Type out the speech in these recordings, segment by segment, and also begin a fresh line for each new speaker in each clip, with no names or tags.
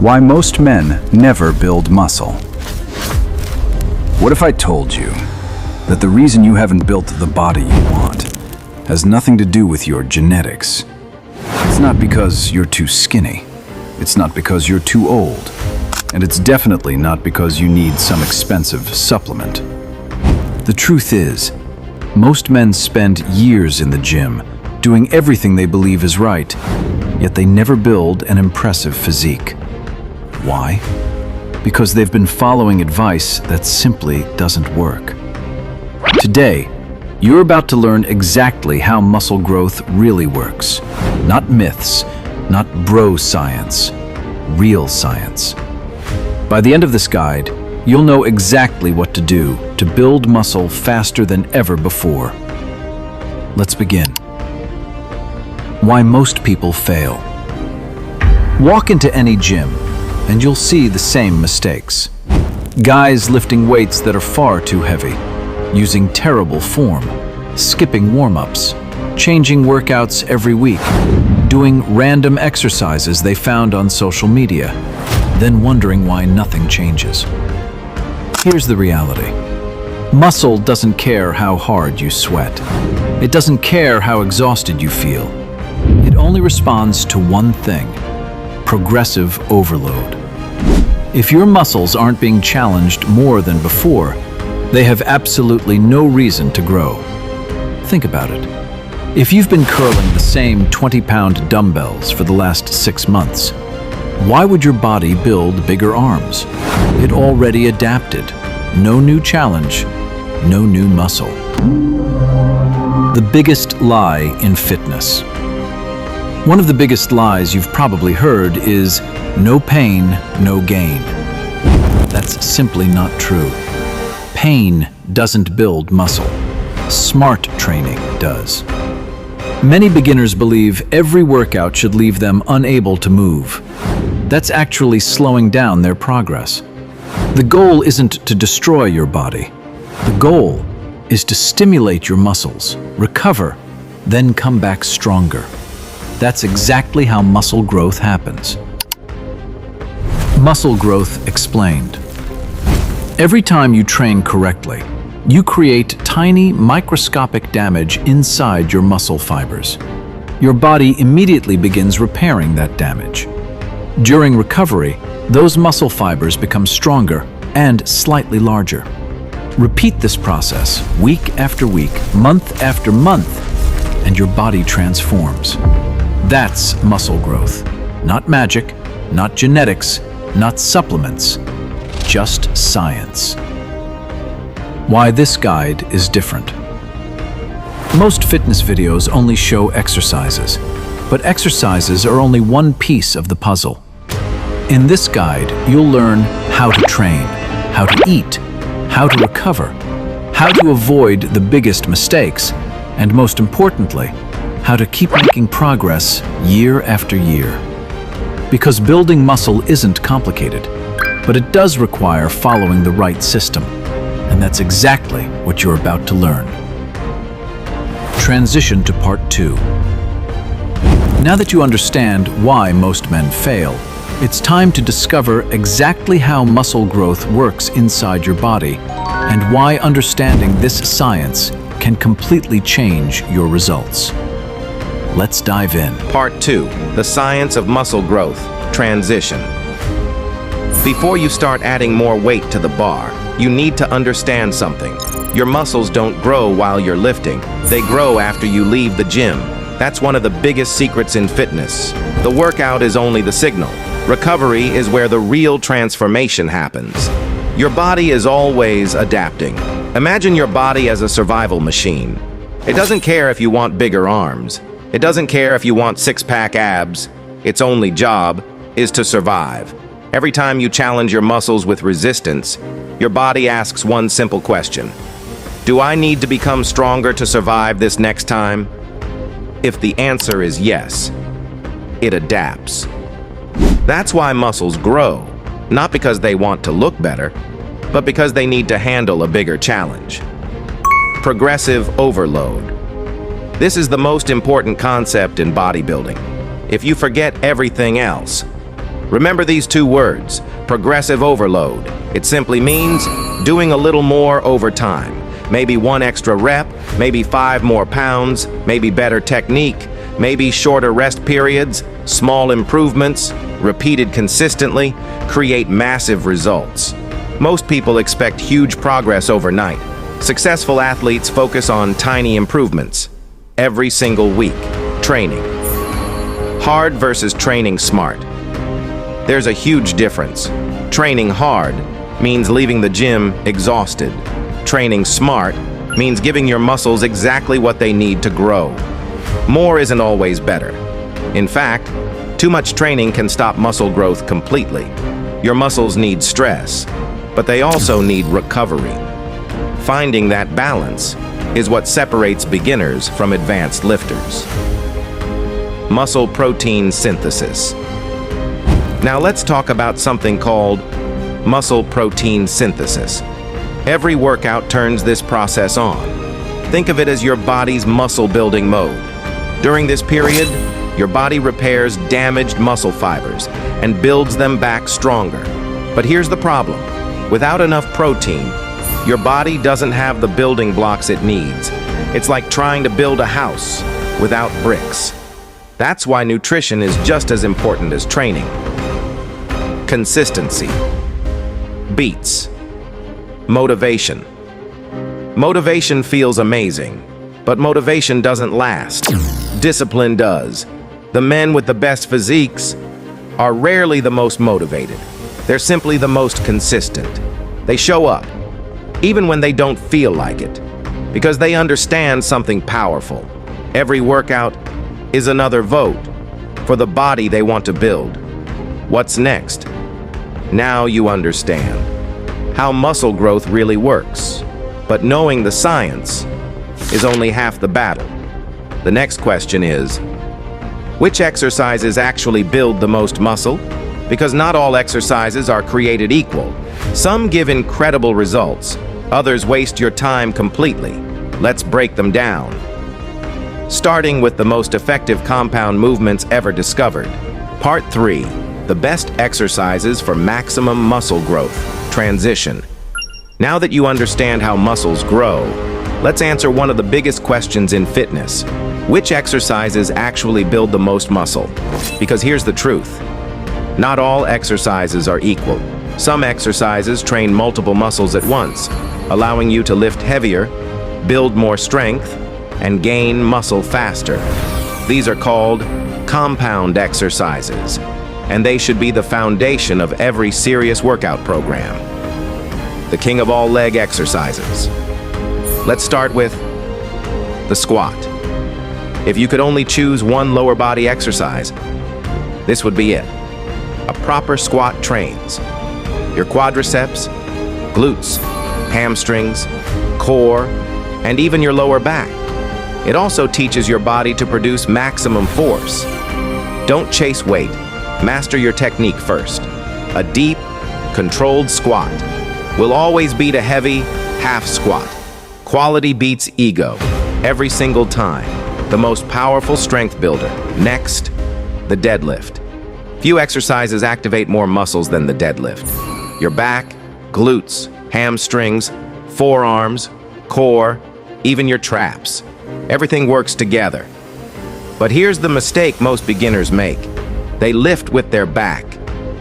Why most men never build muscle. What if I told you that the reason you haven't built the body you want has nothing to do with your genetics? It's not because you're too skinny. It's not because you're too old. And it's definitely not because you need some expensive supplement. The truth is, most men spend years in the gym, doing everything they believe is right, yet they never build an impressive physique. Why? Because they've been following advice that simply doesn't work. Today, you're about to learn exactly how muscle growth really works. Not myths, not bro science, real science. By the end of this guide, you'll know exactly what to do to build muscle faster than ever before. Let's begin. Why most people fail. Walk into any gym, and you'll see the same mistakes. Guys lifting weights that are far too heavy, using terrible form, skipping warm-ups, changing workouts every week, doing random exercises they found on social media, then wondering why nothing changes. Here's the reality. Muscle doesn't care how hard you sweat. It doesn't care how exhausted you feel. It only responds to one thing: progressive overload. If your muscles aren't being challenged more than before, they have absolutely no reason to grow. Think about it. If you've been curling the same 20-pound dumbbells for the last 6 months, why would your body build bigger arms? It already adapted. No new challenge, no new muscle. The biggest lie in fitness. One of the biggest lies you've probably heard is no pain, no gain. That's simply not true. Pain doesn't build muscle. Smart training does. Many beginners believe every workout should leave them unable to move. That's actually slowing down their progress. The goal isn't to destroy your body. The goal is to stimulate your muscles, recover, then come back stronger. That's exactly how muscle growth happens. Muscle growth explained. Every time you train correctly, you create tiny microscopic damage inside your muscle fibers. Your body immediately begins repairing that damage. During recovery, those muscle fibers become stronger and slightly larger. Repeat this process week after week, month after month, and your body transforms. That's muscle growth. Not magic, not genetics, not supplements, just science. Why this guide is different. Most fitness videos only show exercises, but exercises are only one piece of the puzzle. In this guide, you'll learn how to train, how to eat, how to recover, how to avoid the biggest mistakes, and most importantly, how to keep making progress year after year. Because building muscle isn't complicated, but it does require following the right system. And that's exactly what you're about to learn. Transition to part 2. Now that you understand why most men fail, it's time to discover exactly how muscle growth works inside your body and why understanding this science can completely change your results. Let's dive in.
Part 2. The Science of Muscle Growth. Transition. Before you start adding more weight to the bar, you need to understand something. Your muscles don't grow while you're lifting. They grow after you leave the gym. That's one of the biggest secrets in fitness. The workout is only the signal. Recovery is where the real transformation happens. Your body is always adapting. Imagine your body as a survival machine. It doesn't care if you want bigger arms. It doesn't care if you want six-pack abs. Its only job is to survive. Every time you challenge your muscles with resistance, your body asks one simple question. Do I need to become stronger to survive this next time? If the answer is yes, it adapts. That's why muscles grow, not because they want to look better, but because they need to handle a bigger challenge. Progressive overload. This is the most important concept in bodybuilding. If you forget everything else, Remember these two words, progressive overload. It simply means doing a little more over time. Maybe one extra rep, maybe 5 more pounds, maybe better technique, maybe shorter rest periods, small improvements, repeated consistently, create massive results. Most people expect huge progress overnight. Successful athletes focus on tiny improvements every single week. Training. Hard versus training smart. There's a huge difference. Training hard means leaving the gym exhausted. Training smart means giving your muscles exactly what they need to grow. More isn't always better. In fact, too much training can stop muscle growth completely. Your muscles need stress, but they also need recovery. Finding that balance is what separates beginners from advanced lifters. Muscle protein synthesis. Now let's talk about something called muscle protein synthesis. Every workout turns this process on. Think of it as your body's muscle building mode. During this period, your body repairs damaged muscle fibers and builds them back stronger. But here's the problem. Without enough protein, your body doesn't have the building blocks it needs. It's like trying to build a house without bricks. That's why nutrition is just as important as training. Consistency beats motivation. Motivation feels amazing, but motivation doesn't last. Discipline does. The men with the best physiques are rarely the most motivated. They're simply the most consistent. They show up, even when they don't feel like it, because they understand something powerful. Every workout is another vote for the body they want to build. What's next? Now you understand how muscle growth really works. But knowing the science is only half the battle. The next question is, which exercises actually build the most muscle? Because not all exercises are created equal. Some give incredible results, others waste your time completely. Let's break them down. Starting with the most effective compound movements ever discovered. Part 3. The best exercises for maximum muscle growth. Transition. Now that you understand how muscles grow, let's answer one of the biggest questions in fitness. Which exercises actually build the most muscle? Because here's the truth. Not all exercises are equal. Some exercises train multiple muscles at once, allowing you to lift heavier, build more strength, and gain muscle faster. These are called compound exercises, and they should be the foundation of every serious workout program. The king of all leg exercises. Let's start with the squat. If you could only choose one lower body exercise, this would be it. A proper squat trains your quadriceps, glutes, hamstrings, core, and even your lower back. It also teaches your body to produce maximum force. Don't chase weight. Master your technique first. A deep, controlled squat will always beat a heavy half squat. Quality beats ego every single time. The most powerful strength builder. Next, the deadlift. Few exercises activate more muscles than the deadlift. Your back, glutes, hamstrings, forearms, core, even your traps. Everything works together. But here's the mistake most beginners make. They lift with their back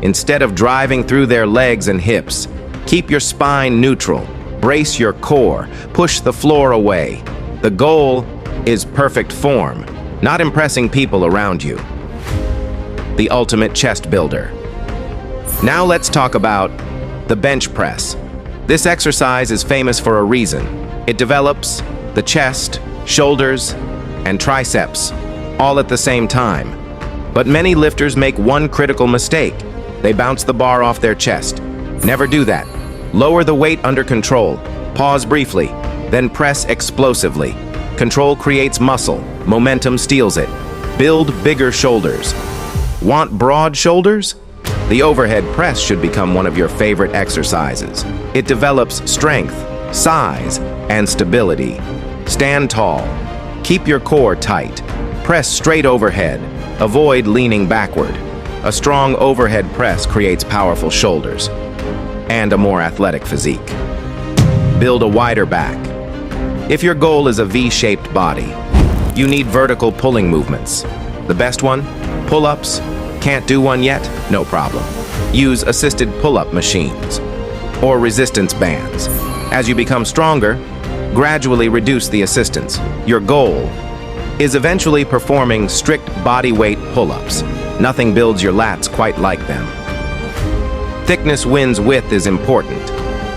instead of driving through their legs and hips. Keep your spine neutral. Brace your core. Push the floor away. The goal is perfect form, not impressing people around you. The ultimate chest builder. Now let's talk about the bench press. This exercise is famous for a reason. It develops the chest, shoulders, and triceps all at the same time. But many lifters make one critical mistake. They bounce the bar off their chest. Never do that. Lower the weight under control. Pause briefly, then press explosively. Control creates muscle. Momentum steals it. Build bigger shoulders. Want broad shoulders? The overhead press should become one of your favorite exercises. It develops strength, size, and stability. Stand tall. Keep your core tight. Press straight overhead. Avoid leaning backward. A strong overhead press creates powerful shoulders and a more athletic physique. Build a wider back. If your goal is a V-shaped body, you need vertical pulling movements. The best one? Pull-ups? Can't do one yet? No problem. Use assisted pull-up machines or resistance bands. As you become stronger, gradually reduce the assistance. Your goal is eventually performing strict body weight pull-ups. Nothing builds your lats quite like them. Thickness wins width is important,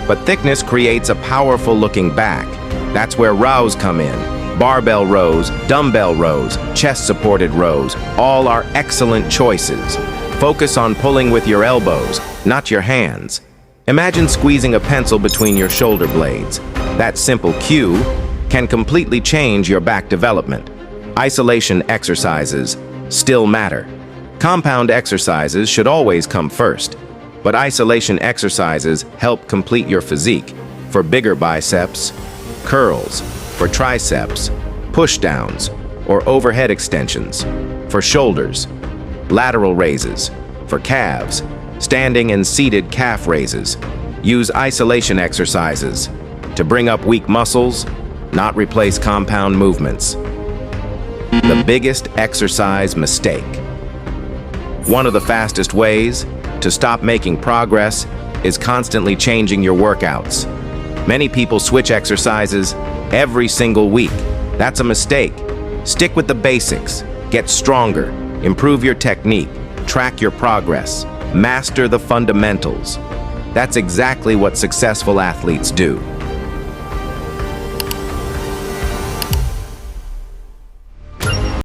but thickness creates a powerful looking back. That's where rows come in. Barbell rows, dumbbell rows, chest-supported rows, all are excellent choices. Focus on pulling with your elbows, not your hands. Imagine squeezing a pencil between your shoulder blades. That simple cue can completely change your back development. Isolation exercises still matter. Compound exercises should always come first, but isolation exercises help complete your physique for bigger biceps, curls, for triceps, push-downs, or overhead extensions, for shoulders, lateral raises, for calves, standing and seated calf raises. Use isolation exercises to bring up weak muscles, not replace compound movements. The biggest exercise mistake. One of the fastest ways to stop making progress is constantly changing your workouts. Many people switch exercises every single week. That's a mistake. Stick with the basics. Get stronger. Improve your technique. Track your progress. Master the fundamentals. That's exactly what successful athletes do.